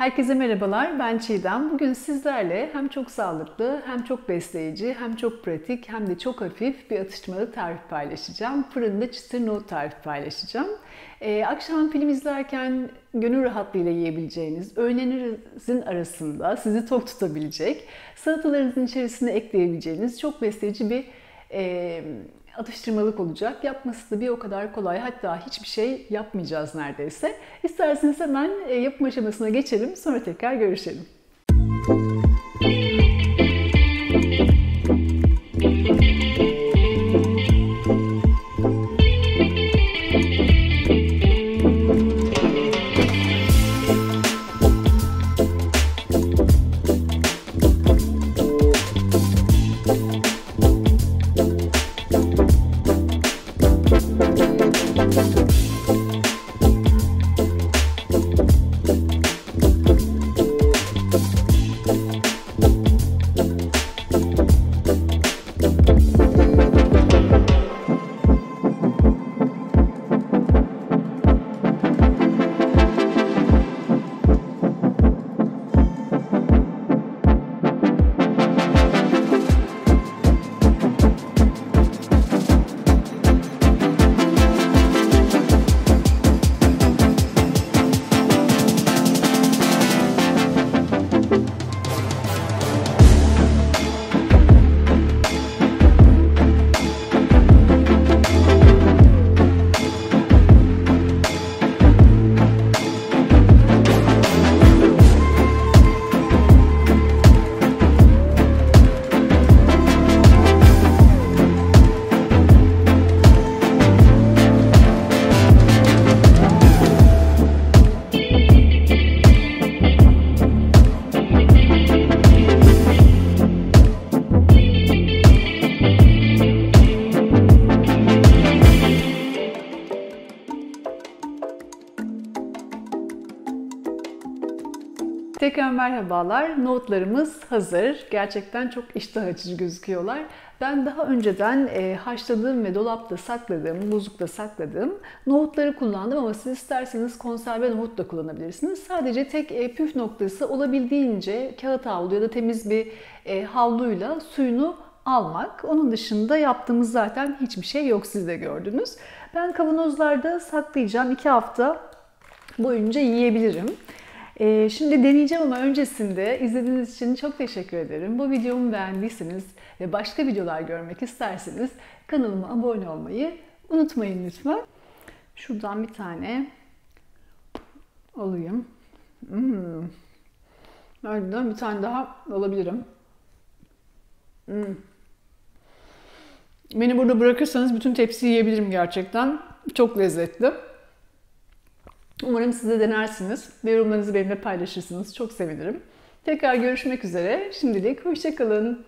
Herkese merhabalar, ben Çiğdem. Bugün sizlerle hem çok sağlıklı, hem çok besleyici, hem çok pratik, hem de çok hafif bir atıştırmalık tarifi paylaşacağım. Fırında çıtır nohut tarifi paylaşacağım. Akşam film izlerken gönül rahatlığıyla yiyebileceğiniz, öğünlerinizin arasında sizi tok tutabilecek, salatalarınızın içerisine ekleyebileceğiniz çok besleyici bir atıştırmalık olacak. Yapması da bir o kadar kolay. Hatta hiçbir şey yapmayacağız neredeyse. İsterseniz hemen yapım aşamasına geçelim. Sonra tekrar görüşelim. Tekrar merhabalar. Nohutlarımız hazır. Gerçekten çok iştah açıcı gözüküyorlar. Ben daha önceden haşladığım ve dolapta sakladığım, buzlukta sakladığım nohutları kullandım ama siz isterseniz konserve nohut da kullanabilirsiniz. Sadece tek püf noktası olabildiğince kağıt havlu ya da temiz bir havluyla suyunu almak. Onun dışında yaptığımız zaten hiçbir şey yok, siz de gördünüz. Ben kavanozlarda saklayacağım. 2 hafta boyunca yiyebilirim. Şimdi deneyeceğim ama öncesinde izlediğiniz için çok teşekkür ederim. Bu videomu beğendiyseniz ve başka videolar görmek isterseniz kanalıma abone olmayı unutmayın lütfen. Şuradan bir tane alayım. Ardından bir tane daha alabilirim. Beni burada bırakırsanız bütün tepsiyi yiyebilirim gerçekten. Çok lezzetli. Umarım siz de denersiniz ve yorumlarınızı benimle paylaşırsınız. Çok sevinirim. Tekrar görüşmek üzere. Şimdilik hoşça kalın.